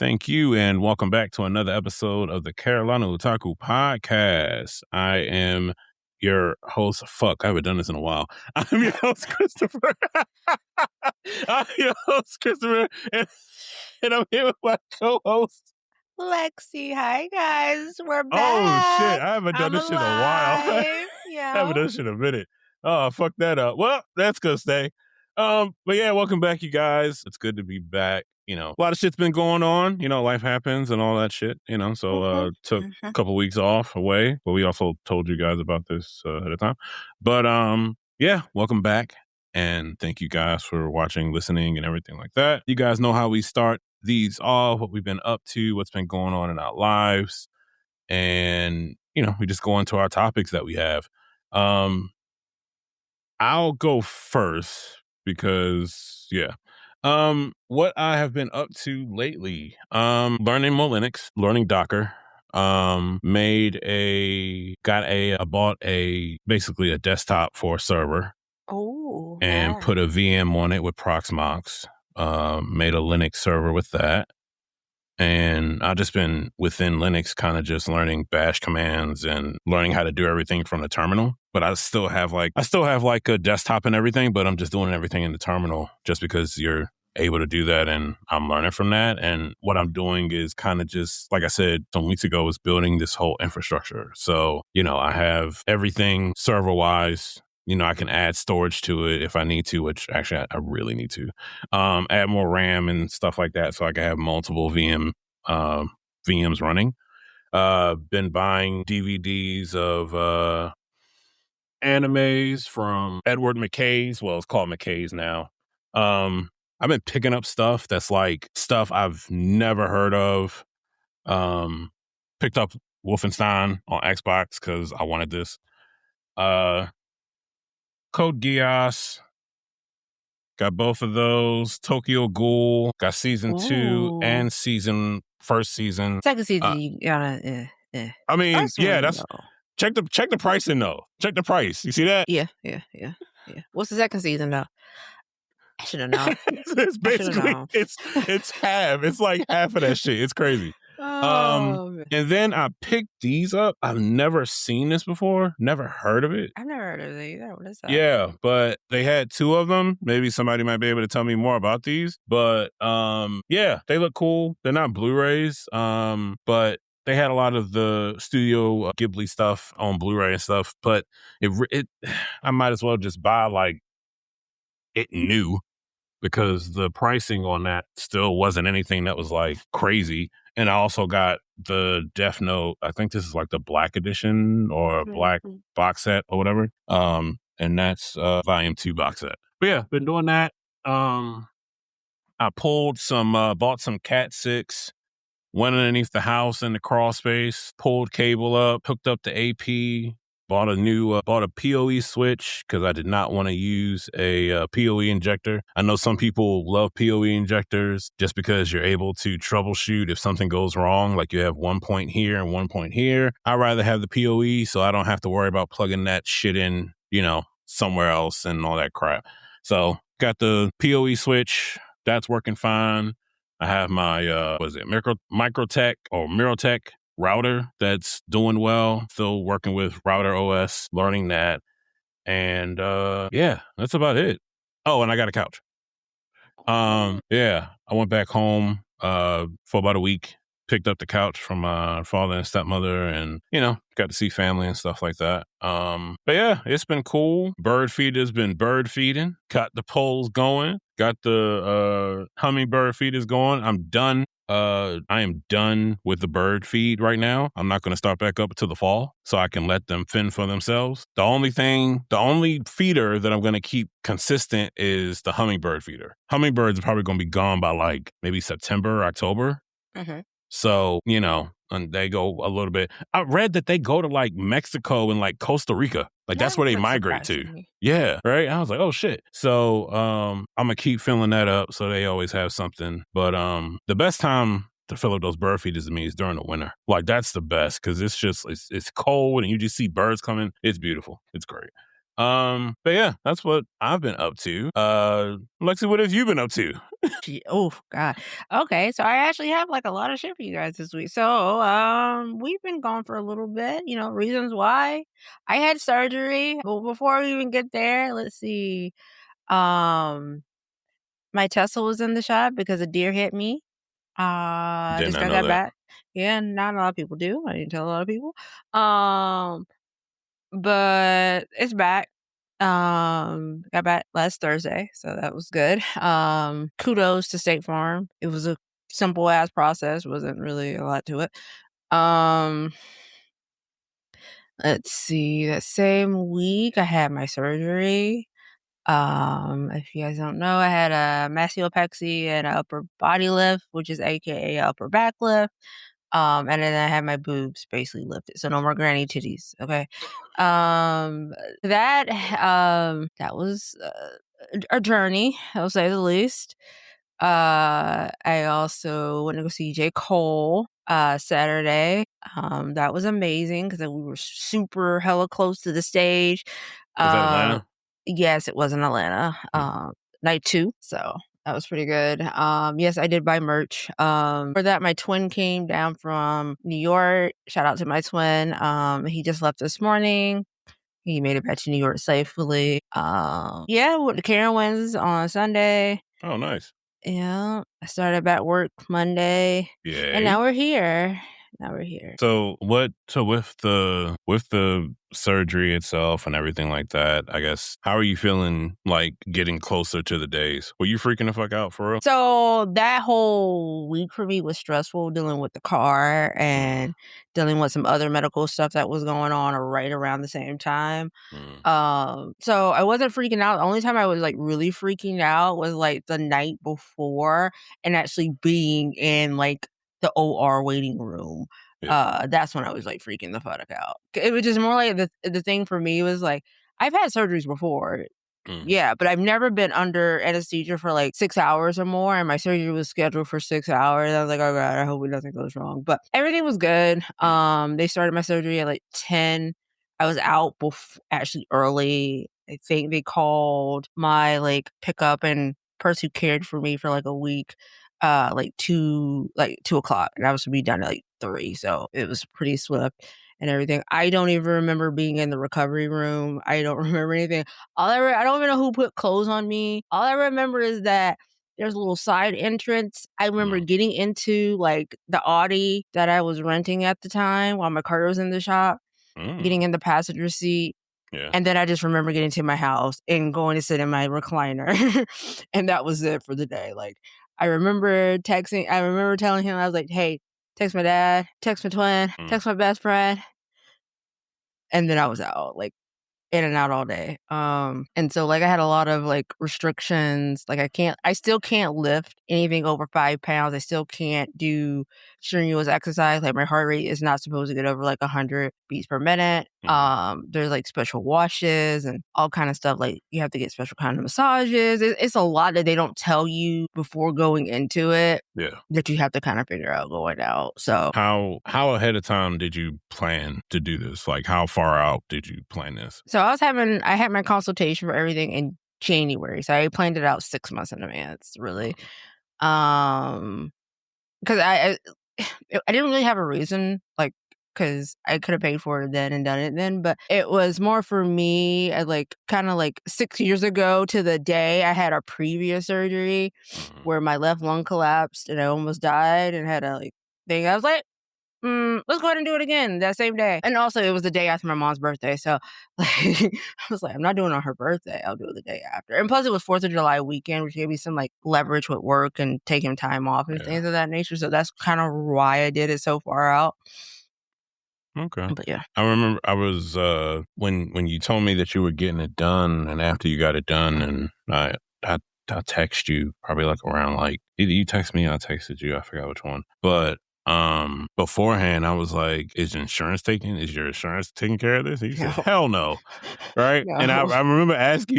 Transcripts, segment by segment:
Thank you, and welcome back to another episode of the Carolina Otaku Podcast. I am your host. Fuck, I haven't done this in a while. I'm your host, Christopher. I'm your host, Christopher, and I'm here with my co-host, Lexi. Hi, guys. We're back. Oh, shit. I haven't done this shit in a while. I haven't done Yeah. this shit in a minute. Oh, fuck that up. Well, that's gonna stay. But yeah, welcome back, you guys. It's good to be back. You know, a lot of shit's been going on. You know, life happens and all that shit. You know, so took a couple weeks off away, but we also told you guys about this at a time. But yeah, welcome back, and thank you guys for watching, listening, and everything like that. You guys know how we start these off, what we've been up to, what's been going on in our lives, and you know, we just go into our topics that we have. I'll go first because what I have been up to lately, learning more Linux, learning Docker, I bought basically a desktop for a server. Oh, and nice. put a VM on it with Proxmox, made a Linux server with that. And I've just been within Linux kind of just learning bash commands and learning how to do everything from the terminal. But I still have like a desktop and everything, but I'm just doing everything in the terminal just because you're able to do that, and I'm learning from that. And what I'm doing is kind of just, like I said some weeks ago, is building this whole infrastructure. So, you know, I have everything server-wise. You know, I can add storage to it if I need to, which actually I really need to. Add more RAM and stuff like that so I can have multiple VMs running. Been buying DVDs of animes from Edward McKay's. Well, it's called McKay's now. I've been picking up stuff that's like stuff I've never heard of. Picked up Wolfenstein on Xbox because I wanted this. Code Geass, got both of those. Tokyo Ghoul, got season 2 and first season. Second season, you gotta. I mean, First yeah, one, that's though. check the pricing though. Check the price. You see that? Yeah. What's the second season though? I should have known. It's basically it's half. It's like half of that shit. It's crazy. Man. And then I picked these up. I've never seen this before. Never heard of it. I've never heard of it either. What is that? Yeah, but they had 2 of them. Maybe somebody might be able to tell me more about these. But yeah, they look cool. They're not Blu-rays, but they had a lot of the Studio Ghibli stuff on Blu-ray and stuff. But I might as well just buy like it new, because the pricing on that still wasn't anything that was like crazy. And I also got the Death Note. I think this is like the black edition or black box set or whatever. And that's volume 2 box set. But yeah, been doing that. I bought some Cat 6, went underneath the house in the crawl space, pulled cable up, hooked up the AP, bought a PoE switch because I did not want to use a PoE injector. I know some people love PoE injectors just because you're able to troubleshoot if something goes wrong, like you have 1 point here and 1 point here. I'd rather have the PoE so I don't have to worry about plugging that shit in, you know, somewhere else and all that crap. So got the PoE switch. That's working fine. I have my, Microtech or Mirotech router that's doing well. Still working with Router OS, learning that. And yeah, that's about it. Oh, and I got a couch. Yeah, I went back home for about a week, picked up the couch from my father and stepmother, and, you know, got to see family and stuff like that. But yeah, it's been cool. Bird feeder's been bird feeding, got the poles going, got the hummingbird feeders going. I'm done. I am done with the bird feed right now. I'm not going to start back up until the fall so I can let them fend for themselves. The only feeder that I'm going to keep consistent is the hummingbird feeder. Hummingbirds are probably going to be gone by like maybe September, October. Mm-hmm. So, you know, and they go a little bit. I read that they go to like Mexico and like Costa Rica. Like that's where they migrate to. Yeah. Right. I was like, oh shit. So I'm gonna keep filling that up so they always have something. But the best time to fill up those bird feeders to me is during the winter. Like that's the best because it's cold and you just see birds coming. It's beautiful. It's great. But yeah, that's what I've been up to. Lexi, what have you been up to? Oh God. Okay, so I actually have like a lot of shit for you guys this week. So, we've been gone for a little bit. Reasons why I had surgery. But before we even get there, let's see. Um, my Tesla was in the shop because a deer hit me. I Did just not got know that that. back. Yeah, not a lot of people do. I didn't tell a lot of people. Um, but it's back. Got back last Thursday, so that was good. Kudos to State Farm. It was a simple ass process, wasn't really a lot to it. Um, let's see. That same week I had my surgery. If you guys don't know, I had a mastiopexy and an upper body lift, which is AKA upper back lift. And then I had my boobs basically lifted, so no more granny titties. Okay. That was a journey, I'll say the least. I also went to go see J. Cole Saturday. That was amazing because we were super hella close to the stage. Was that Uh, Atlanta? yes, it was in Atlanta. Night 2, so that was pretty good. Yes, I did buy merch. For that, my twin came down from New York. Shout out to my twin. He just left this morning. He made it back to New York safely. Yeah, went to Carowinds on Sunday. Oh, nice. Yeah, I started back work Monday, and Yay. now we're here. Now we're here. So with the surgery itself and everything like that, I guess, how are you feeling like getting closer to the days? Were you freaking the fuck out for real? So that whole week for me was stressful, dealing with the car and dealing with some other medical stuff that was going on right around the same time. Mm. So I wasn't freaking out. The only time I was like really freaking out was like the night before and actually being in like the OR waiting room. Yeah. That's when I was like freaking the fuck out. It was just more like the thing for me was like I've had surgeries before. Mm. Yeah, but I've never been under anesthesia for like 6 hours or more, and my surgery was scheduled for 6 hours. I was like, "Oh god, I hope nothing goes wrong." But everything was good. They started my surgery at like 10. I was out actually early. I think they called my like pickup and person who cared for me for like a week, like 2 o'clock, and I was to be done at like 3. So it was pretty swift and everything. I don't even remember being in the recovery room. I don't remember anything. I don't even know who put clothes on me. All I remember is that there's a little side entrance. I remember getting into like the Audi that I was renting at the time while my car was in the shop, getting in the passenger seat. Yeah. And then I just remember getting to my house and going to sit in my recliner. And that was it for the day. Like I remember telling him, I was like, hey, text my dad, text my twin, text my best friend. And then I was out, like in and out all day. And so like I had a lot of like restrictions. Like I still can't lift anything over 5 pounds. I still can't do strenuous exercise. Like my heart rate is not supposed to get over like 100 beats per minute. There's like special washes and all kind of stuff. Like you have to get special kind of massages. It's a lot that they don't tell you before going into it. Yeah. That you have to kind of figure out going out. So How ahead of time did you plan to do this? Like how far out did you plan this? So I had my consultation for everything in January. So I planned it out 6 months in advance, really. Because I didn't really have a reason, like, because I could have paid for it then and done it then, but it was more for me, like, kind of like 6 years ago to the day I had a previous surgery where my left lung collapsed and I almost died and had a like thing. I was like, let's go ahead and do it again that same day. And also, it was the day after my mom's birthday. So, like, I was like, I'm not doing it on her birthday. I'll do it the day after. And plus, it was 4th of July weekend, which gave me some, like, leverage with work and taking time off and things of that nature. So, that's kind of why I did it so far out. Okay. But yeah. I remember I was when you told me that you were getting it done, and after you got it done, and I text you probably like around like either you text me or I texted you, I forgot which one. But beforehand I was like, is your insurance taking care of this? And you said, hell no. Right? No. And I remember asking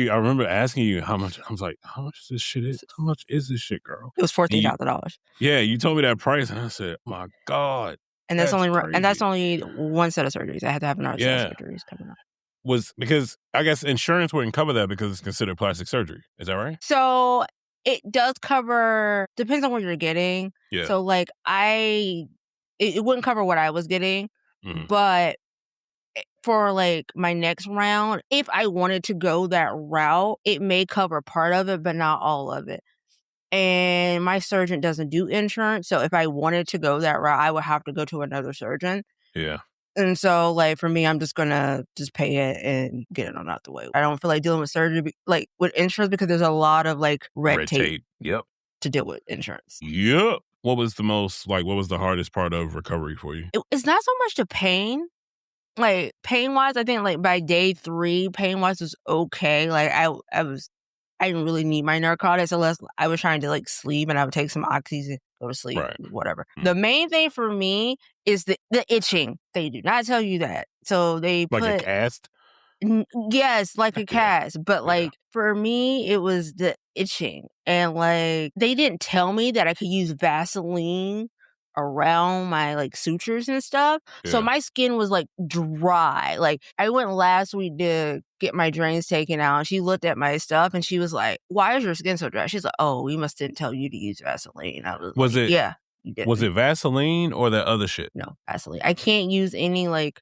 you how much. I was like, how much is this shit, girl? It was $14,000. Yeah, you told me that price and I said, oh my God. And that's only crazy. one set of surgeries. I had to have another set of surgeries coming up. because I guess insurance wouldn't cover that because it's considered plastic surgery. Is that right? So it does cover, depends on what you're getting. Yeah. So like it wouldn't cover what I was getting, Mhm. but for like my next round, if I wanted to go that route, it may cover part of it, but not all of it. And my surgeon doesn't do insurance. So if I wanted to go that route, I would have to go to another surgeon. Yeah. And so, like, for me, I'm just gonna just pay it and get it on out the way. I don't feel like dealing with surgery, like, with insurance because there's a lot of, like, red tape Yep. to deal with insurance. Yep. What was the hardest part of recovery for you? It's not so much the pain. Like, pain-wise, I think, like, by day 3, pain-wise was okay. Like, I didn't really need my narcotics unless I was trying to, like, sleep, and I would take some oxys and go to sleep, Right. whatever. The main thing for me is the itching. They do not tell you that. So they Like a put cast? yes, like a Yeah. cast, but, Yeah. like, for me, it was the itching, and, like, they didn't tell me that I could use Vaseline around my, like, sutures and stuff, so Yeah. my skin was, like, dry. Like, I went last week to get my drains taken out, and she looked at my stuff, and she was like, "Why is your skin so dry?" She's like, "Oh, we must didn't tell you to use Vaseline." I was Was like, it "Yeah, you didn't." was it Vaseline or that other shit? No, Vaseline. I can't use any, like,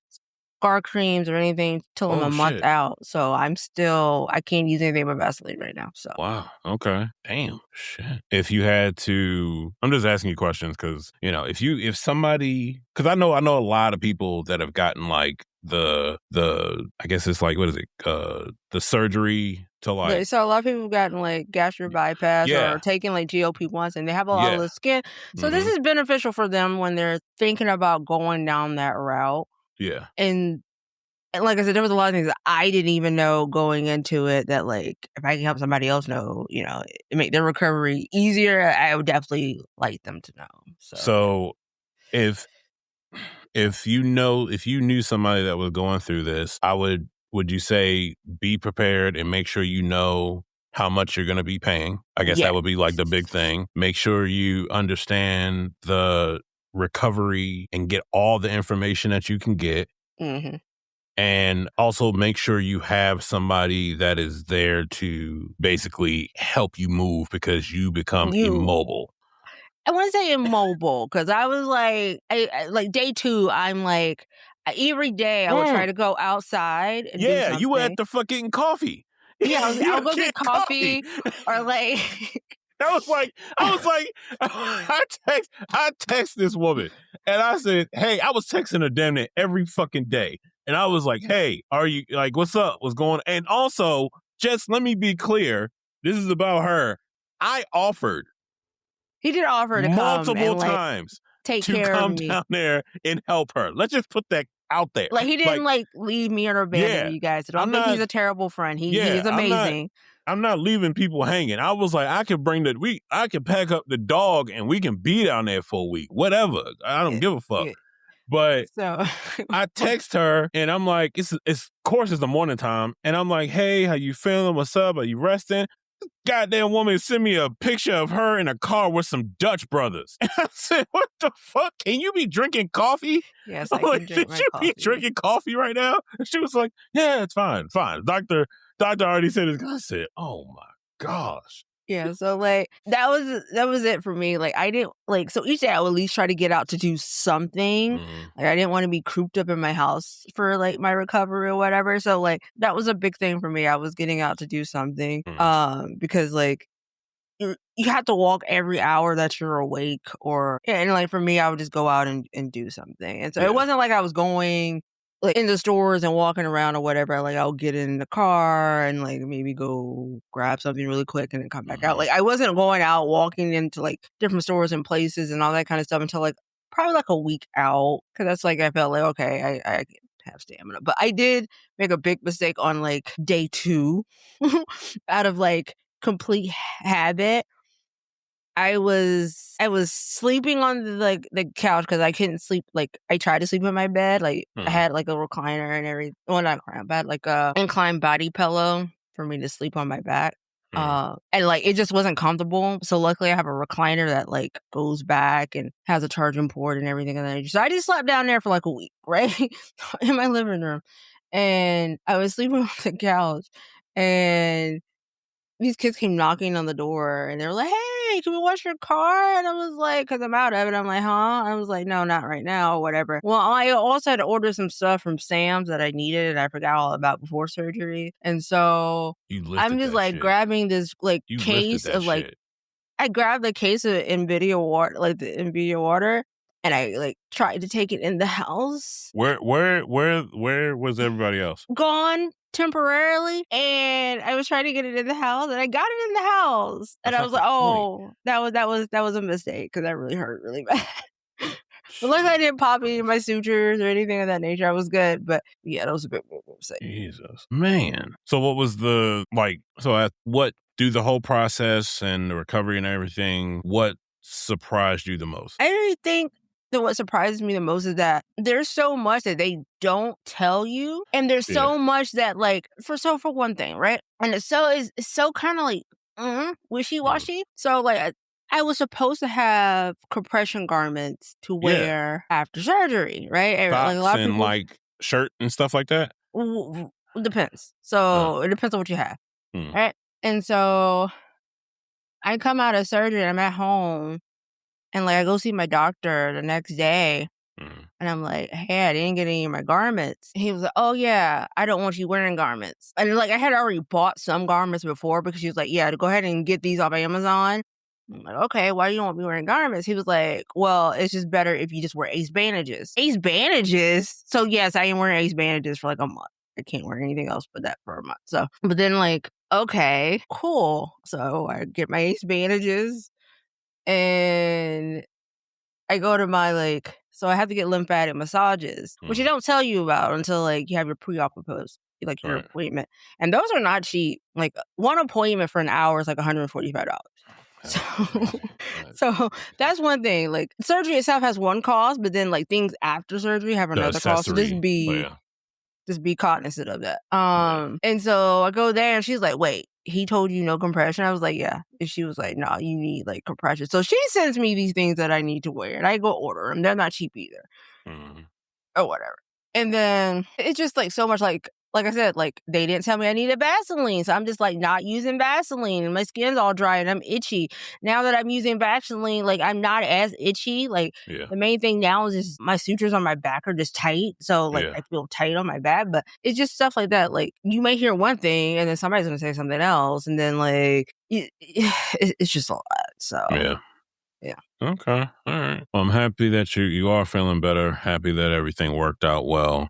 scar creams or anything till I'm a Oh, month shit. out, so I can't use anything but Vaseline right now, so. Wow. Okay. Damn. Shit. If you had to, I'm just asking you questions because if somebody, because I know a lot of people that have gotten like the I guess it's like, what is it? The surgery to Yeah, like, so a lot of people have gotten, like, gastric bypass yeah, or taking, like, GLP-1s, and they have a lot of yeah, the skin, so this hmm, is beneficial for them when they're thinking about going down that route, yeah. and like I said, there was a lot of things that I didn't even know going into it that, like, if I can help somebody else know, it make their recovery easier, I would definitely like them to know, so, yeah. So if if you knew somebody that was going through this, would you say be prepared and make sure you know how much you're going to be paying? I guess Yeah. that would be like the big thing. Make sure you understand the recovery and get all the information that you can get. Mhm. And also make sure you have somebody that is there to basically help you move because you become You immobile. I wanna say immobile because I was like I like, day 2, I'm like every day I would try to go outside and do Yeah, you were at something. the fucking coffee. Yeah, You I'll were go get getting coffee. coffee or, like I text this woman and I said, hey, I was texting her damn near every fucking day. And I was like, hey, are you like, what's up? What's going on? And also, just let me be clear. This is about her. I offered he did offer to come multiple and, like, times take to care of come me. down there and help her. Let's just put that out there. Like, he didn't, Like, like, leave me or abandon yeah, me, you guys, so I'm don't think he's not, a terrible friend. He yeah, is amazing. I'm not leaving people hanging. I was like, I could pack up the dog and we can be down there for a week, whatever. I don't Yeah, give a fuck. yeah, But so I text her and I'm like, it's of course it's the morning time. And I'm like, hey, how you feeling? What's up? Are you resting? Goddamn woman sent me a picture of her in a car with some Dutch brothers. And I said, what the fuck? Can you be drinking coffee? yes, I'm I can like, drink should my you be coffee. drinking coffee right now? And she was like, yeah, it's fine. Doctor already said it. I said, oh my gosh. Yeah, so, like, that was it for me, like, I didn't like, so each day I would at least try to get out to do something, Mhm. like, I didn't wanna be cooped up in my house for, like, my recovery or whatever, so, like, that was a big thing for me, I was getting out to do something, Mhm. because, like, you have to walk every hour that you're awake or yeah, and, like, for me, I would just go out and do something, and so it Yeah. wasn't like I was going, like, in the stores and walking around or whatever, like, I'll get in the car and, like, maybe go grab something really quick and then come back out, Mhm. like, I wasn't going out walking into, like, different stores and places and all that kinda stuff until, like, probably, like, a week out because that's, like, I felt like, "Okay, I can have stamina," but I did make a big mistake on, like, day 2 out of, like, complete habit. I was sleeping on the couch because I couldn't sleep, like, I tried to sleep in my bed, like, I Mhm. had, like, a recliner and well, not a recliner, but I had, like, a inclined body pillow for me to sleep on my back, Mhm. and, like, it just wasn't comfortable, so luckily I have a recliner that, like, goes back and has a charging port and everything of that nature, so I just slept down there for, like, a week, right? In my living room, and I was sleeping on the couch, and these kids came knocking on the door, and they were like, "Hey, can we wash your car?" And I was like, "'Cause I'm out of it." I'm like, "Huh?" I was like, "No, not right now," or whatever. Well, I also had to order some stuff from Sam's that I needed and I forgot all about before surgery. And so You I'm lifted just that like shit. grabbing this like You lifted case that of like shit. I grabbed the case of Nvidia water, like the Nvidia water, and I like tried to take it in the house. Where was everybody else? Gone temporarily, and I was trying to get it in the house, and I got it in the house, and That's I not was the like, point. "Oh, that was a mistake," because that really hurt really bad. But luckily, I didn't pop any of my sutures or anything of that nature. I was good, but yeah, that was a bit mistake. Jesus, man. So what was the like? So what do the whole process and the recovery and everything? What surprised you the most? I really think that what surprises me the most is that there's so much that they don't tell you, and there's Yeah. so much that like for one thing, right? And it's so kind of like wishy washy. So like I was supposed to have compression garments to Yeah. wear after surgery, right? Like a Socks lot of and people like shirt and stuff like that. depends. Uh, So it depends on what you have, mm, right? And so I come out of surgery, I'm at home, and like I go see my doctor the next day. mm. And I'm like, "Hey, I didn't get any of my garments." He was like, "Oh yeah, I don't want you wearing garments." And like I had already bought some garments before because she was like, "Yeah, to go ahead and get these off Amazon." I'm like, "Okay, why do you want me wearing garments?" He was like, "Well, it's just better if you just wear Ace bandages." Ace bandages? So yes, I am wearing Ace bandages for like a month. I can't wear anything else but that for a month. So, but then like, okay, cool. So I get my Ace bandages, and I go to my so I have to get lymphatic massages, which they don't tell you about until like you have your pre-op post, like your Right. appointment. And those are not cheap. Like one appointment for an hour is like $145. So, That's crazy. so that's one thing. Like surgery itself has one cost, but then like things after surgery have The another cost. So accessory. Oh, yeah. just be cognizant of that. Yeah. And so I go there and she's like, "Wait, he told you no compression?" I was like, "Yeah." And she was like, "No, you need like compression." So she sends me these things that I need to wear, and I go order them. They're not cheap either, Mm. or whatever. And then it's just like so much like I said, like they didn't tell me I needed Vaseline. So I'm just like not using Vaseline and my skin's all dry and I'm itchy. Now that I'm using Vaseline, like I'm not as itchy. Like Yeah. the main thing now is just my sutures on my back are just tight. So like Yeah. I feel tight on my back, but it's just stuff like that. Like you may hear one thing and then somebody's going to say something else. And then like it's just a lot. So Yeah. yeah. Okay. All right. Well, I'm happy that you are feeling better. Happy that everything worked out well.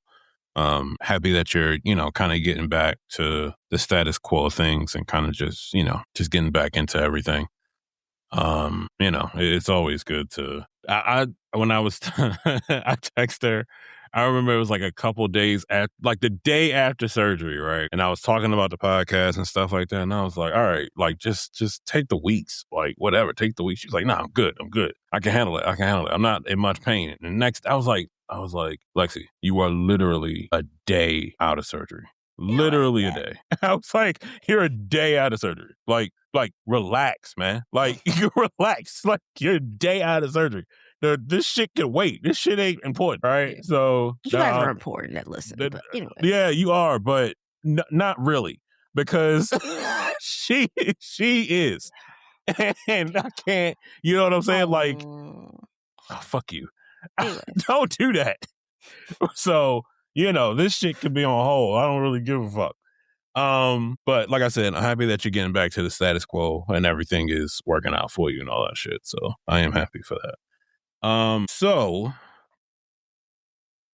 Happy that you're, kind of getting back to the status quo of things and kind of just, just getting back into everything. It's always good to, when I was, I text her, I remember it was like a couple days after, like the day after surgery, right? And I was talking about the podcast and stuff like that. And I was like, all right, like just take the weeks, like whatever, take the weeks. She's like, no, I'm good. I can handle it. I'm not in much pain. And next, I was like, Lexi, you are literally a day out of surgery. Literally a day. I was like, you're a day out of surgery. Like relax, man. Like you relax. Like you're a day out of surgery. This shit can wait. This shit ain't important, right? Yeah. So You guys are important that listen, but anyway. yeah, you are, but not really, because she is, and I can't. You know what I'm saying? Like, oh, fuck you. Anyways. Don't do that. So this shit could be on hold. I don't really give a fuck. But like I said, I'm happy that you're getting back to the status quo and everything is working out for you and all that shit. So I am happy for that. So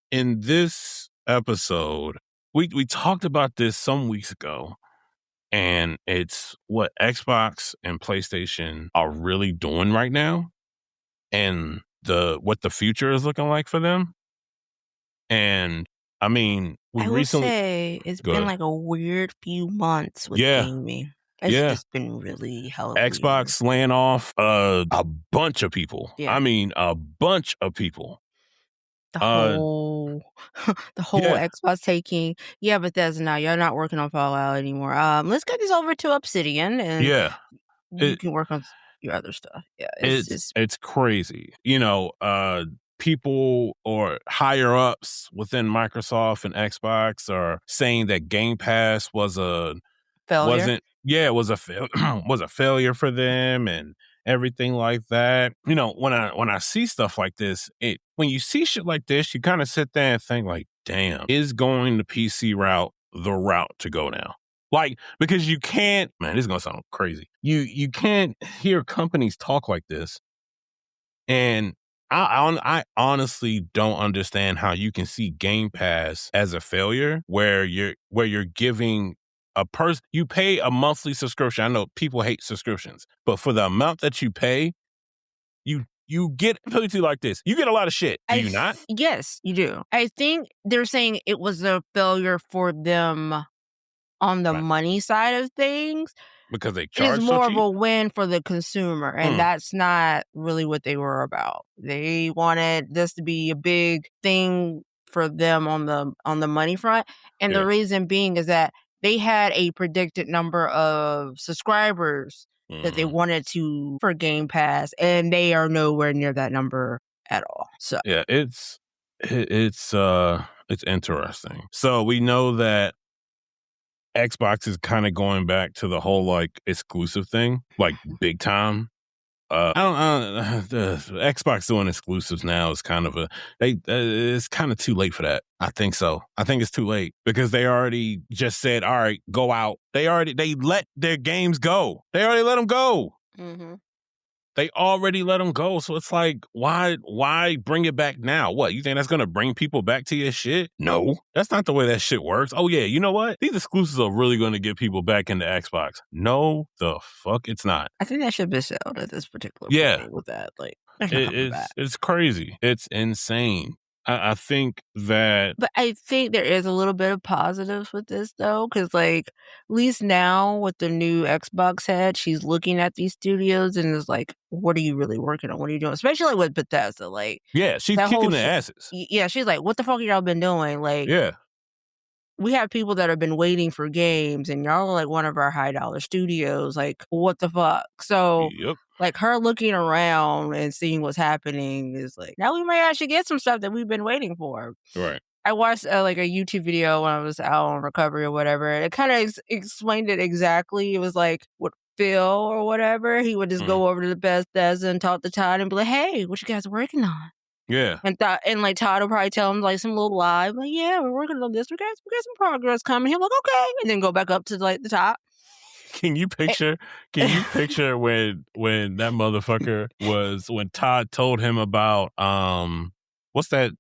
in this episode, we talked about this some weeks ago, and it's what Xbox and PlayStation are really doing right now and what the future is looking like for them. And I mean, I will say it's been like a weird few months with gaming. It's just been really hella Xbox weird. laying off a bunch of people. Yeah. I mean, a bunch of people. The whole Xbox taking, Bethesda now, you're not working on Fallout anymore. Let's get this over to Obsidian and you can work on your other stuff. Yeah, it's crazy. people or higher ups within Microsoft and Xbox are saying that Game Pass was a Failure. was a failure for them and everything like that. You know, when I see stuff like this, when you see shit like this, you kind of sit there and think like, damn, is going the PC route the route to go now? Like, because you can't, man, this is gonna sound crazy. You can't hear companies talk like this, and I honestly don't understand how you can see Game Pass as a failure where you're giving a person, you pay a monthly subscription. I know people hate subscriptions, but for the amount that you pay, you get ability like this. You get a lot of shit. Do you not? Yes, you do. I think they're saying it was a failure for them on the Right. money side of things. Because they It charge is so more of cheap? a win for the consumer, and that's not really what they were about. They wanted this to be a big thing for them on the money front, and the Yeah. reason being is that they had a predicted number of subscribers that they wanted to for Game Pass, and they are nowhere near that number at all. So Yeah, it's interesting. So we know that Xbox is kind of going back to the whole like exclusive thing, like big time. I don't the Xbox doing exclusives now is kind of it's kind of too late for that. I think so. I think it's too late because they already just said, all right, go out. They let their games go. They already let them go. They already let them go. So it's like, why bring it back now? What, you think that's going to bring people back to your shit? No, that's not the way that shit works. Oh yeah, you know what? These exclusives are really going to get people back into Xbox. No, the fuck it's not. I think that should be settled at this particular point with that. Like, there's no coming back. It's crazy. It's insane. I think that... But I think there is a little bit of positives with this, though, because, like, at least now with the new Xbox head, she's looking at these studios and is like, what are you really working on? What are you doing? Especially with Bethesda. Like, yeah, she's that kicking whole their asses. yeah, she's like, what the fuck have y'all been doing? Like, Yeah. we have people that have been waiting for games, and y'all are like one of our high dollar studios. Like, what the fuck? So, Yep. like, her looking around and seeing what's happening is like, now we may actually get some stuff that we've been waiting for. Right. I watched like a YouTube video when I was out on recovery or whatever. And it kind of explained it exactly. It was like with Phil or whatever. He would just go over to the Bethesda and talk to Todd and be like, "Hey, what you guys working on?" Yeah. And like Todd will probably tell him like some little lie, like, "Yeah, we're working on this. We got some progress coming." He'll like, "Okay," and then go back up to like the top. Can you picture when that motherfucker was, when Todd told him about what's that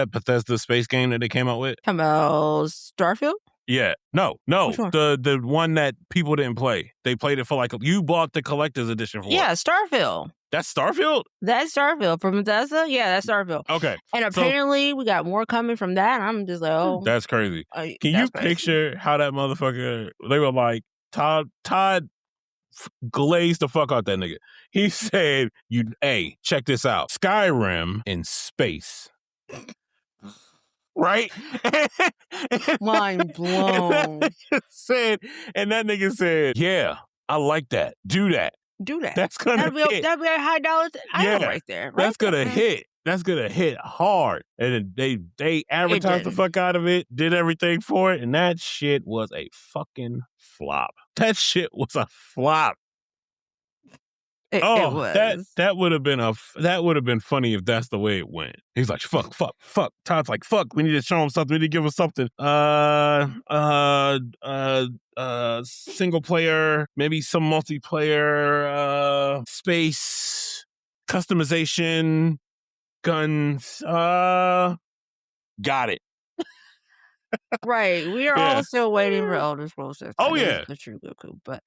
Bethesda space game that they came out with? Talking about Starfield? Yeah. No. Which one? The one that people didn't play. They played it for like you bought the collector's edition for. Yeah, Starfield. That's Starfield? That's Starfield from Bethesda? Yeah, that's Starfield. Okay. And apparently we got more coming from that. I'm just like, oh. That's crazy. Can you picture how that motherfucker, they were like, Todd glazed the fuck out that nigga. He said, hey, check this out. Skyrim in space. Right? Mind blown. And that nigga said, yeah, I like that. Do that. That's gonna hit. That'd be a high dollar item right there. Right that's gonna hit. That's gonna hit hard. And they advertised the fuck out of it, did everything for it, and that shit was a fucking flop. That shit was a flop. It was. That would have been funny if that's the way it went. He's like, fuck. Todd's like, fuck, we need to show him something. We need to give him something. Single player, maybe some multiplayer, space, customization, guns. Got it. Right. We are all still waiting for Elder Scrolls 6. Oh yeah. The true Goku. But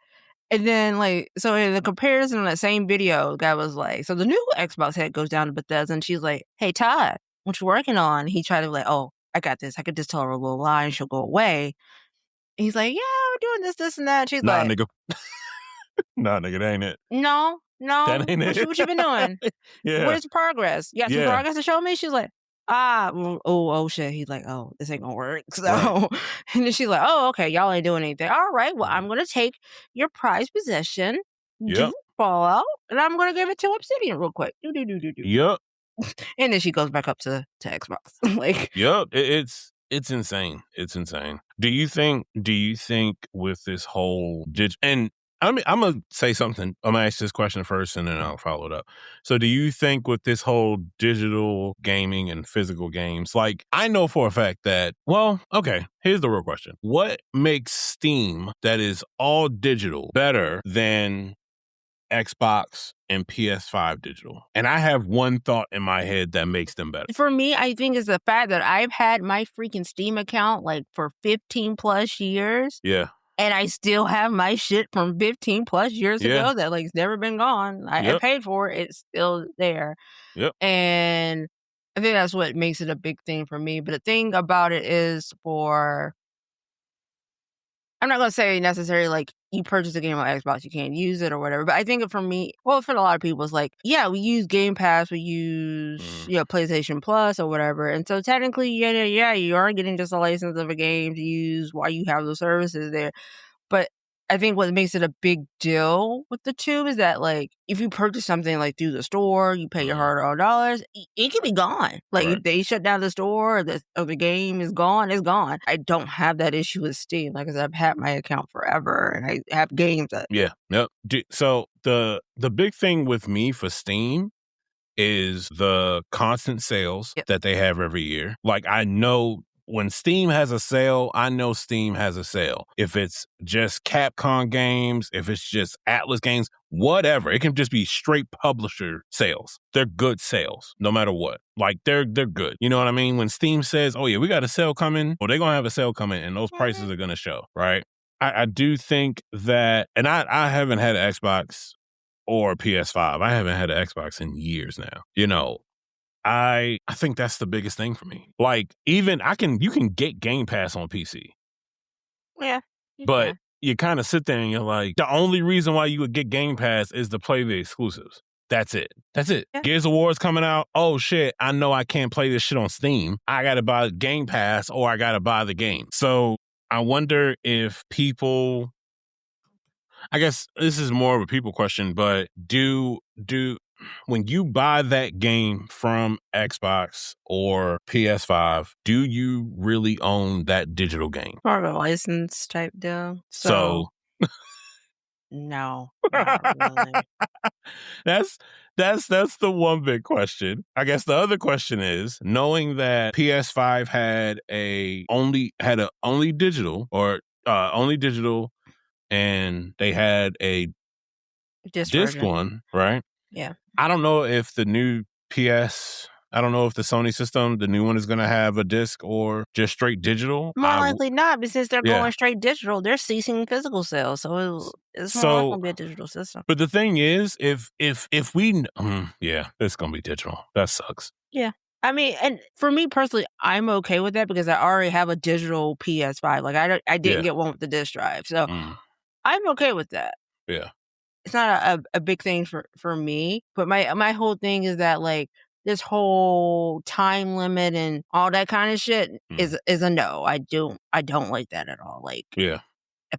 and then, like, so in the comparison on that same video, the guy was like, so the new Xbox head goes down to Bethesda, and she's like, hey, Todd, what you working on? He tried to be like, oh, I got this. I could just tell her a little lie, and she'll go away. And he's like, yeah, we're doing this, and that. And she's like, nigga. Nah, nigga, that ain't it. No. That ain't it. What you been doing? Yeah. Where's the progress? You got some progress to show me? She's like, oh shit. He's like, oh, this ain't gonna work. So, and then she's like, oh, okay, y'all ain't doing anything. All right, well, I'm gonna take your prized possession, do Fallout, and I'm gonna give it to Obsidian real quick. Yep. And then she goes back up to Xbox. Like, Yep, it's insane. It's insane. Do you think with this whole and I'm gonna say something. I'm gonna ask this question first, and then I'll follow it up. So, do you think with this whole digital gaming and physical games, like I know for a fact that, well, okay, here's the real question: what makes Steam that is all digital better than Xbox and PS5 digital? And I have one thought in my head that makes them better. for me, I think it's the fact that I've had my freaking Steam account like for 15 plus years. Yeah. And I still have my shit from 15 plus years ago that like it's never been gone. I paid for it. It's still there. Yep. And I think that's what makes it a big thing for me. But the thing about it is I'm not going to say necessarily like you purchase a game on Xbox, you can't use it or whatever. But I think for me, well, for a lot of people, it's like, yeah, we use Game Pass, we use, PlayStation Plus or whatever. And so technically, yeah, you are getting just a license of a game to use while you have the services there. But I think what makes it a big deal with the two is that, like, if you purchase something like through the store, you pay your hard-earned dollars, it can be gone. Like, if they shut down the store or the game is gone, it's gone. I don't have that issue with Steam. Like I said, I've had my account forever, and I have games that... Yeah. Yep. So the big thing with me for Steam is the constant sales that they have every year. Like, I know when Steam has a sale, I know Steam has a sale. If it's just Capcom games, if it's just Atlas games, whatever, it can just be straight publisher sales. They're good sales, no matter what. Like, they're good. You know what I mean? When Steam says, oh yeah, we got a sale coming, well, they're going to have a sale coming, and those prices are going to show, right? I do think that, and I haven't had an Xbox or PS5. I haven't had an Xbox in years now. You know, I think that's the biggest thing for me. Like, even you can get Game Pass on PC. Yeah. But you kind of sit there and you're like, the only reason why you would get Game Pass is to play the exclusives. That's it. Yeah. Gears of War's coming out. Oh shit, I know I can't play this shit on Steam. I gotta buy Game Pass or I gotta buy the game. So I wonder if people, I guess this is more of a people question, but when you buy that game from Xbox or PS5, do you really own that digital game? More of a license type deal. So no, not really. That's the one big question. I guess the other question is, knowing that PS5 had only digital and they had a disc one, right? Yeah. I don't know if the new I don't know if the Sony system, the new one, is going to have a disc or just straight digital. More likely not, but since they're going straight digital, they're ceasing physical sales. So it's more going to be a digital system. But the thing is, if we, it's going to be digital. That sucks. Yeah. I mean, and for me personally, I'm okay with that because I already have a digital PS5. Like I didn't get one with the disc drive. So I'm okay with that. Yeah. It's not a big thing for me, but my whole thing is that, like, this whole time limit and all that kind of shit is a no. I don't like that at all. Like, if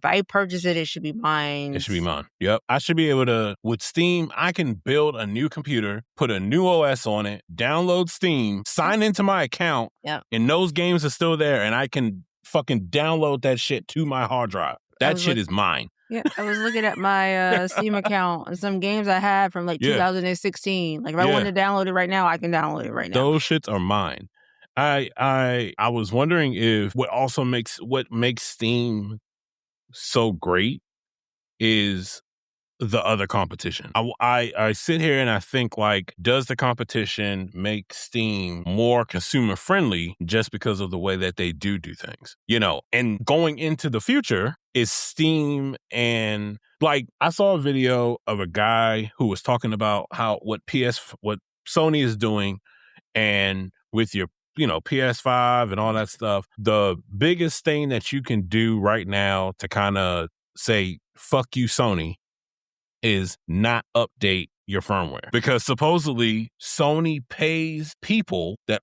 I purchase it, it should be mine. It should be mine. Yep. I should be able to, with Steam, I can build a new computer, put a new OS on it, download Steam, sign into my account, and those games are still there, and I can fucking download that shit to my hard drive. That shit is mine. Yeah, I was looking at my Steam account and some games I had from like 2016. Like, if I wanted to download it right now, I can download it right now. Those shits are mine. I was wondering if what makes Steam so great is the other competition. I sit here and I think, like, does the competition make Steam more consumer friendly just because of the way that they do things? You know, and going into the future, is Steam, and like, I saw a video of a guy who was talking about what Sony is doing, and with your PS5 and all that stuff, the biggest thing that you can do right now to kind of say fuck you, Sony, is not update your firmware, because supposedly Sony pays people that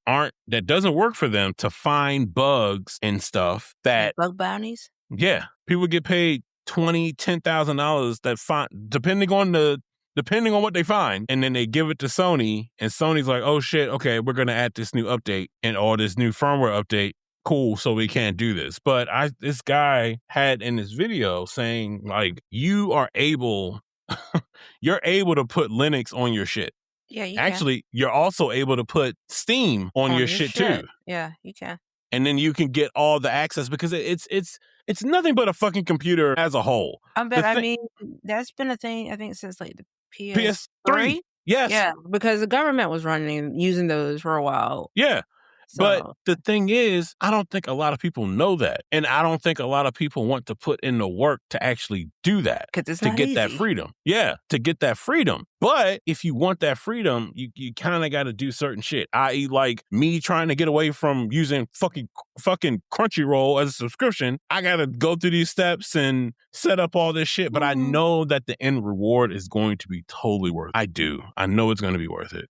doesn't work for them to find bugs and stuff that bug bounties. Yeah, people get paid $10,000 that find, depending on the depending on what they find. And then they give it to Sony, and Sony's like, oh shit, okay, we're going to add this new update or this new firmware update. Cool, so we can't do this. But this guy had in this video saying, like, you're able to put Linux on your shit. Yeah, you Actually, you're also able to put Steam on your shit too. Yeah, you can. And then you can get all the access because it's nothing but a fucking computer as a whole. I mean, that's been a thing, I think, since like the PS3. Yes. Yeah, because the government was using those for a while. Yeah. So. But the thing is, I don't think a lot of people know that. And I don't think a lot of people want to put in the work to actually do that. Because it's to not get easy. That freedom. Yeah, to get that freedom. But if you want that freedom, you kind of got to do certain shit. I.e. like me trying to get away from using fucking Crunchyroll as a subscription. I got to go through these steps and set up all this shit. But I know that the end reward is going to be totally worth it. I do. I know it's going to be worth it.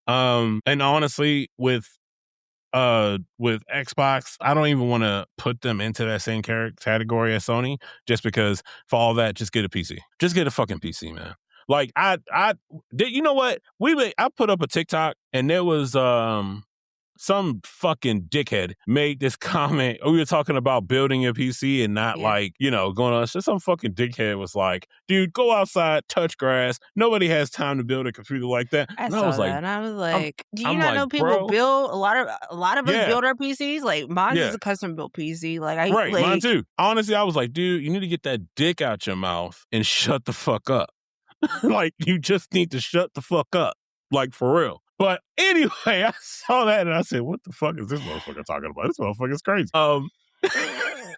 And honestly, with Xbox, I don't even want to put them into that same category as Sony, just because for all that, just get a PC. Just get a fucking PC, man. Like I did. You know what? I put up a TikTok and there was some fucking dickhead made this comment. We were talking about building a PC and not like, going on. So some fucking dickhead was like, dude, go outside, touch grass. Nobody has time to build a computer like that. I was like, do you not know people bro, build a lot of us build our PCs? Like mine is a custom built PC. Mine too. Honestly, I was like, dude, you need to get that dick out your mouth and shut the fuck up. Like, you just need to shut the fuck up. Like, for real. But anyway, I saw that and I said, what the fuck is this motherfucker talking about? This motherfucker's crazy.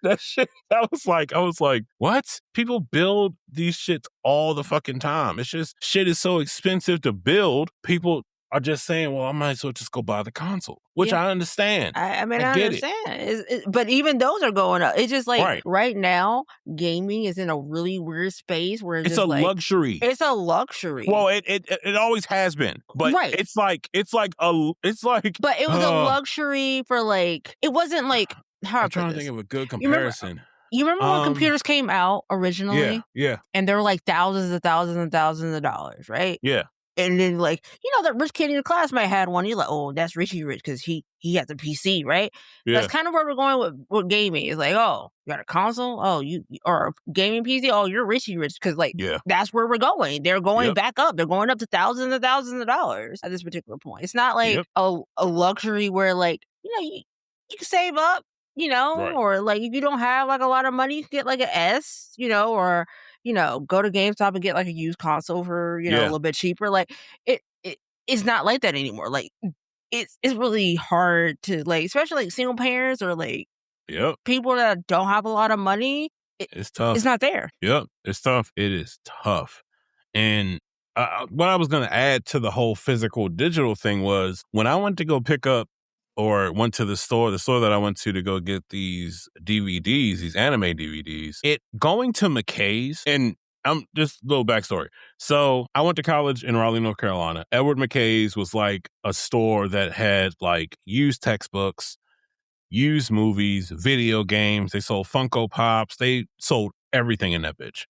That shit, I was like, what? People build these shits all the fucking time. It's just, shit is so expensive to build. People are just saying, well, I might as well just go buy the console, which I understand. I understand. But even those are going up. It's just like right now, gaming is in a really weird space where it's a luxury. It's a luxury. Well, it always has been, but it's like. But it was a luxury for like, it wasn't like. I'm trying to think of a good comparison. You remember when computers came out originally? Yeah. And they were like thousands and thousands and thousands of dollars, right? Yeah. And then, like, that rich kid in your class might have had one. You're like, oh, that's Richie Rich because he has a PC, right? Yeah. That's kind of where we're going with gaming. It's like, oh, you got a console? Oh, or a gaming PC? Oh, you're Richie Rich because, like, that's where we're going. They're going back up. They're going up to thousands and thousands of dollars at this particular point. It's not like a luxury where, like, you can save up, or, like, if you don't have, like, a lot of money, you can get, like, an S, or go to GameStop and get like a used console for, a little bit cheaper. Like it's not like that anymore. Like it's really hard to, like, especially like single parents or like people that don't have a lot of money. It's tough. It's not there. Yep. It's tough. It is tough. And what I was going to add to the whole physical digital thing was when I went to go pick up or went to the store that I went to go get these DVDs, these anime DVDs, going to McKay's, and I'm just a little backstory. So I went to college in Raleigh, North Carolina. Edward McKay's was like a store that had like used textbooks, used movies, video games. They sold Funko Pops. They sold everything in that bitch.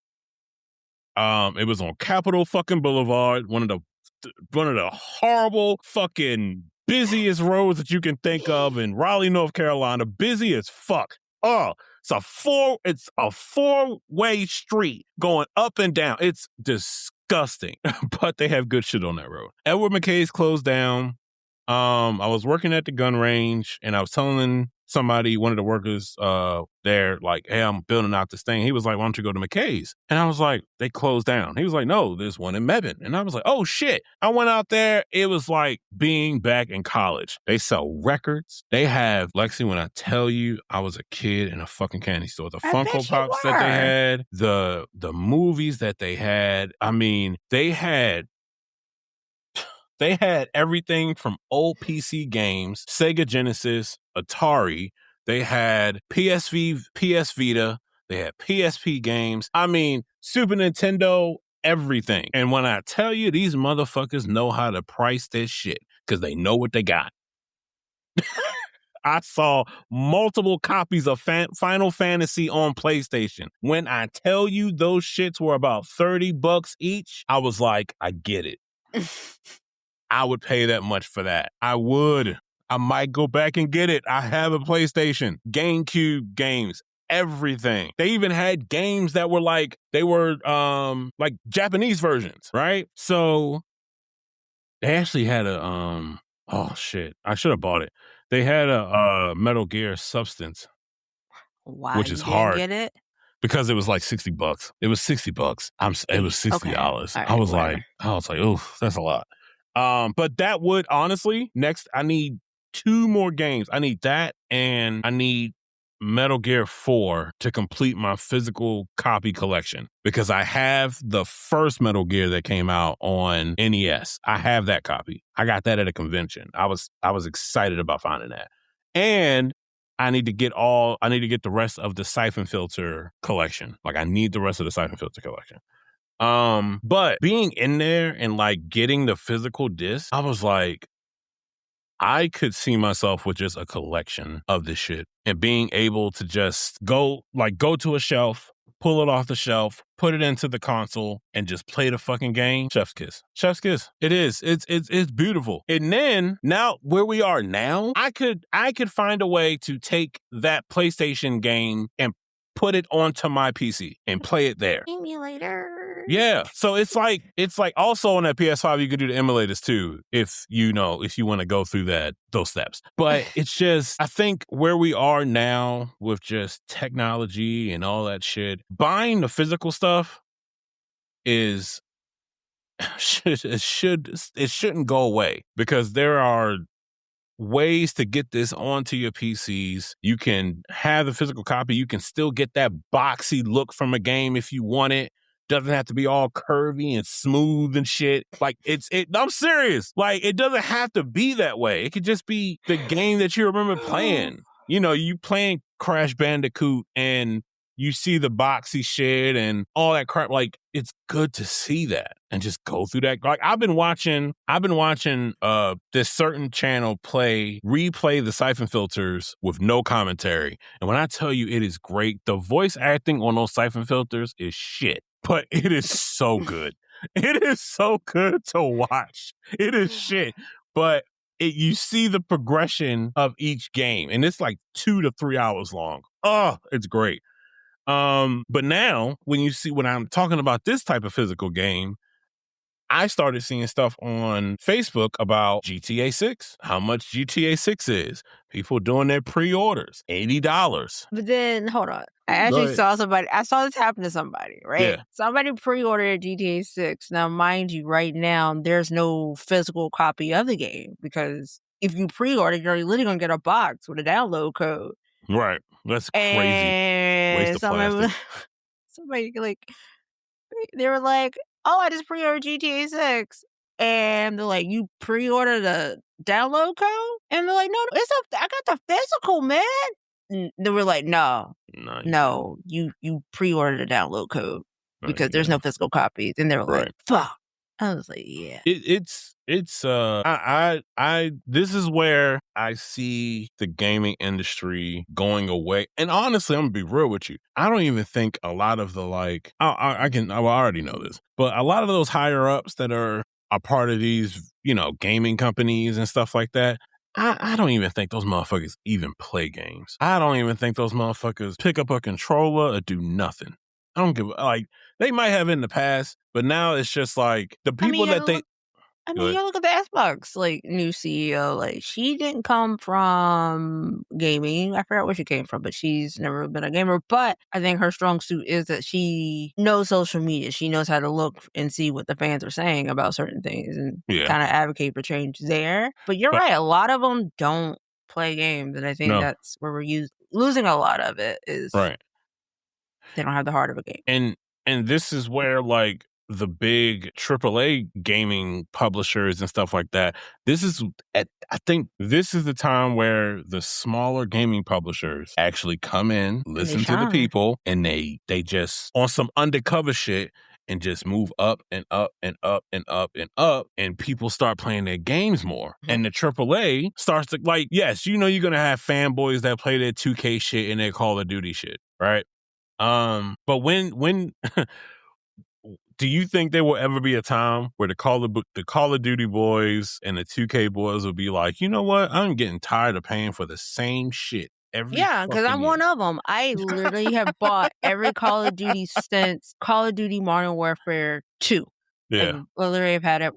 It was on Capitol fucking Boulevard, one of the horrible fucking busiest roads that you can think of in Raleigh, North Carolina. Busy as fuck. Oh, it's a four-way street going up and down. It's disgusting, but they have good shit on that road. Edward McKay's closed down. I was working at the gun range and I was telling somebody, one of the workers there, like, hey, I'm building out this thing. He was like, why don't you go to McKay's? And I was like, they closed down. He was like, no, there's one in Mebane. And I was like, oh shit. I went out there. It was like being back in college. They sell records. They have, Lexi, when I tell you, I was a kid in a fucking candy store. The Funko Pops that they had, the movies that they had. I mean, they had everything from old PC games, Sega Genesis, Atari. They had PS Vita. They had PSP games. I mean, Super Nintendo, everything. And when I tell you, these motherfuckers know how to price this shit because they know what they got. I saw multiple copies of Final Fantasy on PlayStation. When I tell you those shits were about $30 each, I was like, I get it. I would pay that much for that. I would. I might go back and get it. I have a PlayStation, GameCube games, everything. They even had games that were like Japanese versions, right? So they actually had a oh shit, I should have bought it. They had a Metal Gear Substance, Why which you is didn't hard get it? because it was like $60. It was $60. It was $60. Okay. All right, I was whatever. like, oh, that's a lot. But that would honestly, next I need 2 more games. I need that and I need Metal Gear 4 to complete my physical copy collection because I have the first Metal Gear that came out on NES. I have that copy. I got that at a convention. I was excited about finding that. And I need to get the rest of the Siphon Filter collection. Like I need the rest of the Siphon Filter collection. But being in there and like getting the physical disc, I was like, I could see myself with just a collection of this shit and being able to just go to a shelf, pull it off the shelf, put it into the console and just play the fucking game. Chef's kiss. Chef's kiss. It is. It's beautiful. And then now where we are now, I could find a way to take that PlayStation game and put it onto my PC and play it there. Emulator. Yeah. So it's like also on that PS5 you could do the emulators too if you want to go through those steps. But it's just I think where we are now with just technology and all that shit, buying the physical stuff is it shouldn't go away because there are ways to get this onto your PCs. You can have the physical copy. You can still get that boxy look from a game if you want it. Doesn't have to be all curvy and smooth and shit. Like I'm serious. Like it doesn't have to be that way. It could just be the game that you remember playing. You playing Crash Bandicoot and you see the boxy shit and all that crap. Like it's good to see that and just go through that. Like I've been watching this certain channel replay the Siphon Filters with no commentary. And when I tell you it is great, the voice acting on those Siphon Filters is shit. But it is so good. It is so good to watch. It is shit. But you see the progression of each game. And it's like 2 to 3 hours long. Oh, it's great. But now when I'm talking about this type of physical game, I started seeing stuff on Facebook about GTA 6, how much GTA 6 is. People doing their pre-orders, $80. But then, hold on. I actually saw this happen to somebody, right? Yeah. Somebody pre-ordered GTA 6. Now, mind you, right now, there's no physical copy of the game because if you pre-order, you're literally going to get a box with a download code. Right. That's crazy. And waste of plastic. Somebody, they were like, oh, I just pre-ordered GTA 6. And they're like, you pre-ordered a download code? And they're like, no, I got the physical, man. And they were like, no, you pre-ordered a download code because there's no physical copies. And they were like, fuck. I was like, yeah. This is where I see the gaming industry going away. And honestly, I'm gonna be real with you. I don't even think a lot of the I already know this, but a lot of those higher ups that are a part of these, gaming companies and stuff like that, I don't even think those motherfuckers even play games. I don't even think those motherfuckers pick up a controller or do nothing. I don't give they might have in the past, but now it's just like the people you look at the Xbox new CEO. She didn't come from gaming. I forgot where she came from, but she's never been a gamer. But I think her strong suit is that she knows social media. She knows how to look and see what the fans are saying about certain things and kind of advocate for change there. But you're right. A lot of them don't play games, and I think that's where we're losing a lot of it. Is right. They don't have the heart of a game. And this is where the big AAA gaming publishers and stuff like that. I think this is the time where the smaller gaming publishers actually come in, listen to the people, and they just on some undercover shit and just move up and up and up and up and up, and people start playing their games more. And the AAA starts to, like, yes, you know you're going to have fanboys that play their 2K shit and their Call of Duty shit, right? But when do you think there will ever be a time where the Call of Duty boys and the 2K boys will be like, you know what? I'm getting tired of paying for the same shit every Yeah, because fucking I'm year. one of them. I literally have bought every Call of Duty since Call of Duty Modern Warfare 2. Yeah. I literally have had it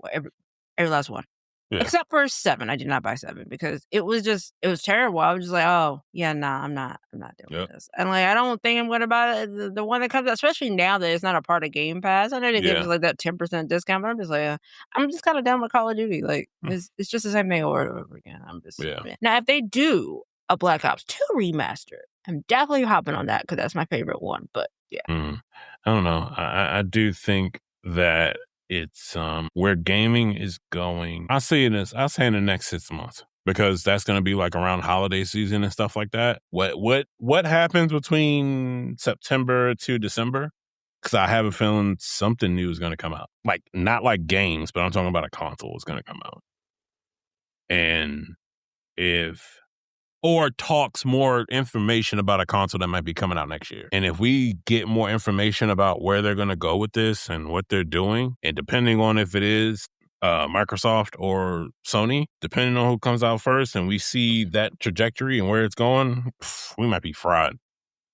every last one. Yeah. Except for 7. I did not buy 7 because it was terrible. I was just like, oh, yeah, nah, I'm not doing this. And like, I don't think I'm going to buy the one that comes out, especially now that it's not a part of Game Pass. I know they give us like that 10% discount, but I'm just like, I'm just kind of done with Call of Duty. Like, it's just the same thing over and over again. I'm just, now if they do a Black Ops 2 remaster, I'm definitely hopping on that because that's my favorite one. But yeah. I don't know. I do think that it's where gaming is going. I'll say in the next 6 months, because that's going to be like around holiday season and stuff like that. What happens between September to December? Because I have a feeling something new is going to come out. Like, not like games, but I'm talking about a console is going to come out. And or talks more information about a console that might be coming out next year. And if we get more information about where they're going to go with this and what they're doing, and depending on if it is Microsoft or Sony, depending on who comes out first, and we see that trajectory and where it's going, we might be fried.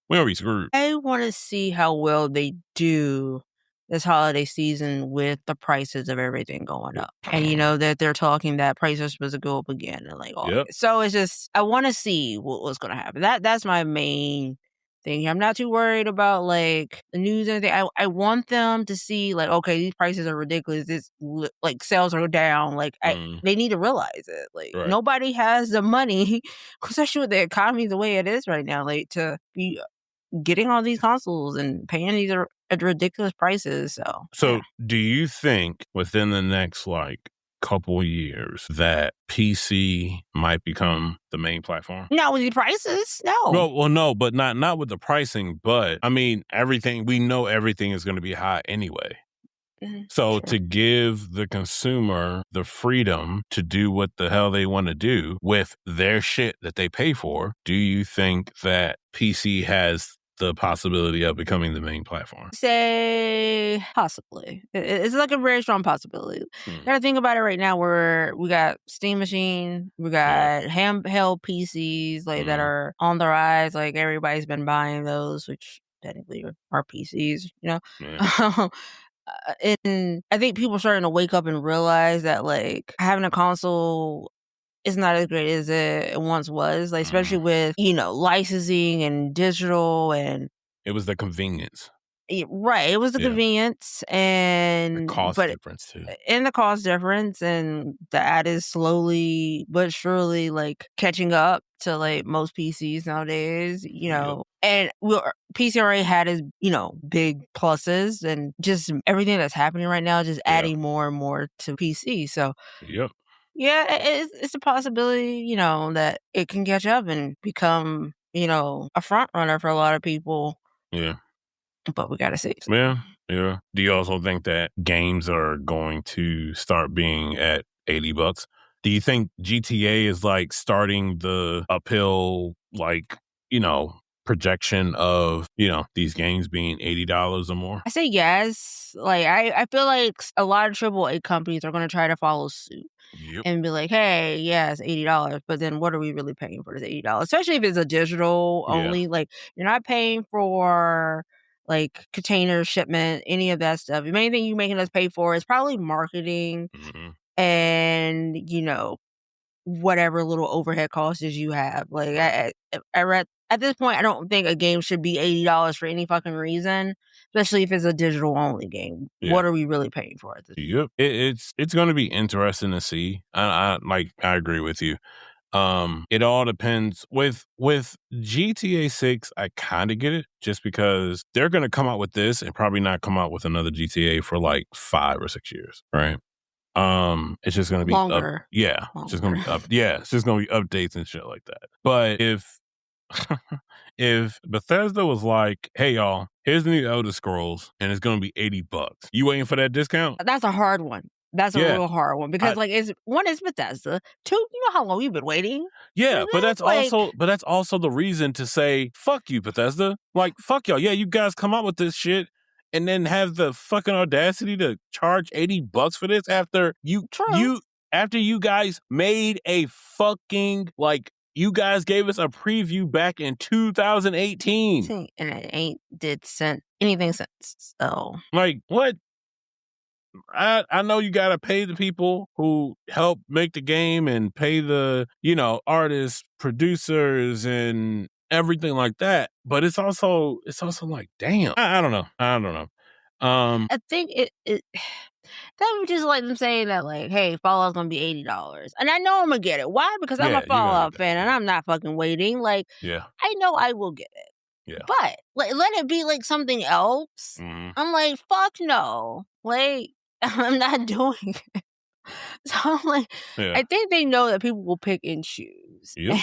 We might be screwed. I want to see how well they do this holiday season with the prices of everything going up. And you know that they're talking that prices are supposed to go up again and like all so it's just, I want to see what's going to happen. That's my main thing. I'm not too worried about like the news or anything. I want them to see like, okay, these prices are ridiculous. This like sales are down. Like they need to realize it. Like nobody has the money, especially with the economy the way it is right now, like to be getting all these consoles and paying these at ridiculous prices. So do you think within the next like couple years that PC might become the main platform? Not with the prices, no. No, but not with the pricing. But I mean, we know everything is going to be high anyway. So to give the consumer the freedom to do what the hell they want to do with their shit that they pay for, do you think that PC has the possibility of becoming the main platform? Say possibly. It's like a very strong possibility. Gotta think about it right now where we got Steam Machine, we got handheld PCs like that are on the rise. Like everybody's been buying those, which technically are PCs, you know? And I think people are starting to wake up and realize that like having a console is not as great as it once was, like especially with, you know, licensing and digital, and it was the convenience. Right. It was the convenience and the cost difference too. And the cost difference, and that is slowly but surely like catching up to like most PCs nowadays, you know. And PC already had its, you know, big pluses, and just everything that's happening right now just adding more and more to PC. So yeah, it's a possibility, you know, that it can catch up and become, you know, a front runner for a lot of people. Yeah. But we got to see. Yeah. Do you also think that games are going to start being at $80? Do you think GTA is like starting the uphill, like, you know, projection of, you know, these games being $80 or more? I say yes. Like I feel like a lot of AAA companies are going to try to follow suit. And be like, hey, yeah, it's $80, but then what are we really paying for this $80? Especially if it's a digital only. Like you're not paying for like container shipment, any of that stuff. The main thing you're making us pay for is probably marketing and, you know, whatever little overhead costs you have. Like I read at this point, I don't think a game should be $80 for any fucking reason, especially if it's a digital only game. What are we really paying for at this point? It's going to be interesting to see. I agree with you. It all depends with GTA 6. I kind of get it, just because they're going to come out with this and probably not come out with another GTA for like 5 or 6 years, right? It's just going to be longer. It's just going to be up. Yeah, it's just going to be updates and shit like that. But if Bethesda was like, hey y'all, here's the new Elder Scrolls, and it's gonna be $80. You waiting for that discount? That's a hard one. That's a real hard one because, it's Bethesda. 2, you know how long we've been waiting? Yeah, but that's like, also the reason to say, fuck you, Bethesda. Like, fuck y'all. Yeah, you guys come up with this shit and then have the fucking audacity to charge $80 for this after you guys made a fucking, like, you guys gave us a preview back in 2018. And it ain't did anything since. So, like, what? I know you got to pay the people who help make the game and pay the, artists, producers, and everything like that. But it's also like, damn, I don't know. I think it that would just like them saying that, like, hey, Fallout's gonna be $80. And I know I'm gonna get it. Why? Because I'm a Fallout fan and I'm not fucking waiting. Like, I know I will get it. Yeah. But let it be like something else. Mhm. I'm like, fuck no. Like, I'm not doing it. So I'm like, I think they know that people will pick and choose. Yep.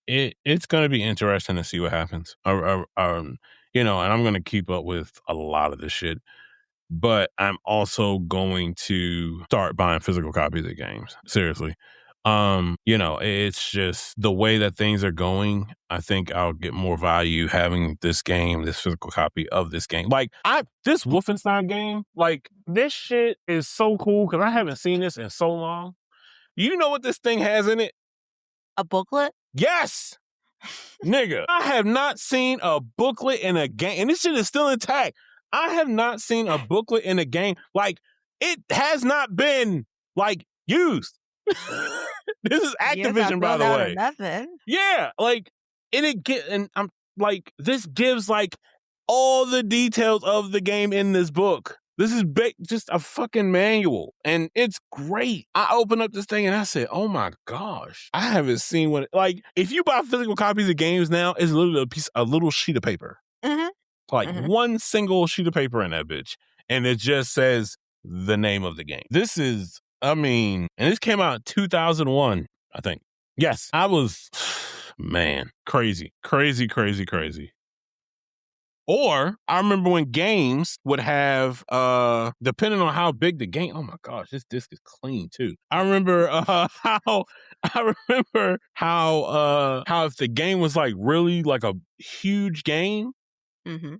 It's going to be interesting to see what happens. And I'm going to keep up with a lot of this shit. But I'm also going to start buying physical copies of games. Seriously. It's just the way that things are going. I think I'll get more value having this physical copy of this game. Like, this Wolfenstein game, like, this shit is so cool because I haven't seen this in so long. You know what this thing has in it? A booklet? Yes! Nigga, I have not seen a booklet in a game, and this shit is still intact. I have not seen a booklet in a game. Like, it has not been, like, used. This is Activision, by the way. Nothing. Yeah, like, and I'm like, this gives like all the details of the game in this book. This is just a fucking manual, and it's great. I opened up this thing and I said, "Oh my gosh, I haven't seen what like." If you buy physical copies of games now, it's literally a little sheet of paper, one single sheet of paper in that bitch, and it just says the name of the game. This is. And this came out in 2001, I think. Yes, I was, man, crazy. Or I remember when games would have, depending on how big the game. Oh my gosh, this disc is clean too. I remember how if the game was like really like a huge game,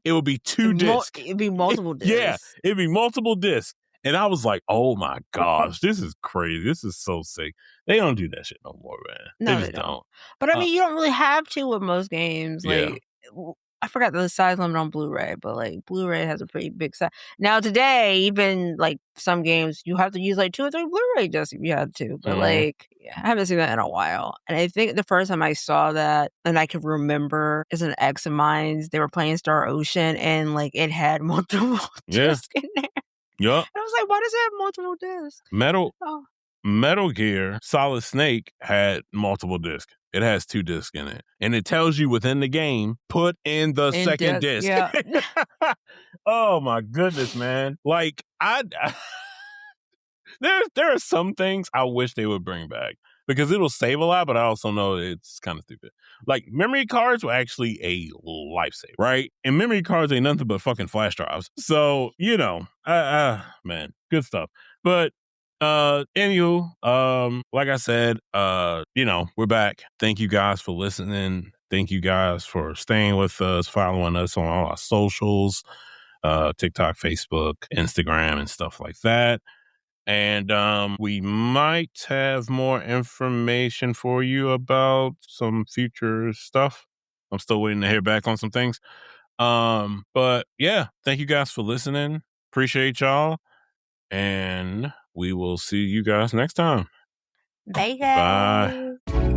it would be 2 discs. It'd be multiple discs. Yeah, it'd be multiple discs. And I was like, oh my gosh, this is crazy. This is so sick. They don't do that shit no more, man. No, they just don't. But I mean, you don't really have to with most games. Like, I forgot the size limit on Blu-ray, but like Blu-ray has a pretty big size. Now today, even like some games, you have to use like 2 or 3 Blu-ray discs if you had to. But like, I haven't seen that in a while. And I think the first time I saw that, and I could remember, is an ex of mine's. They were playing Star Ocean, and like it had multiple discs in there. Yup. I was like, why does it have multiple discs? Metal Gear Solid Snake had multiple discs. It has 2 discs in it. And it tells you within the game, put in the second disc. Yeah. Oh my goodness, man. Like, there are some things I wish they would bring back because it'll save a lot, but I also know it's kind of stupid. Like, memory cards were actually a lifesaver, right? And memory cards ain't nothing but fucking flash drives. So, man, good stuff. But anywho, like I said, we're back. Thank you guys for listening. Thank you guys for staying with us, following us on all our socials, TikTok, Facebook, Instagram, and stuff like that. And we might have more information for you about some future stuff. I'm still waiting to hear back on some things. But yeah, thank you guys for listening. Appreciate y'all. And we will see you guys next time. Bye, guys. Bye.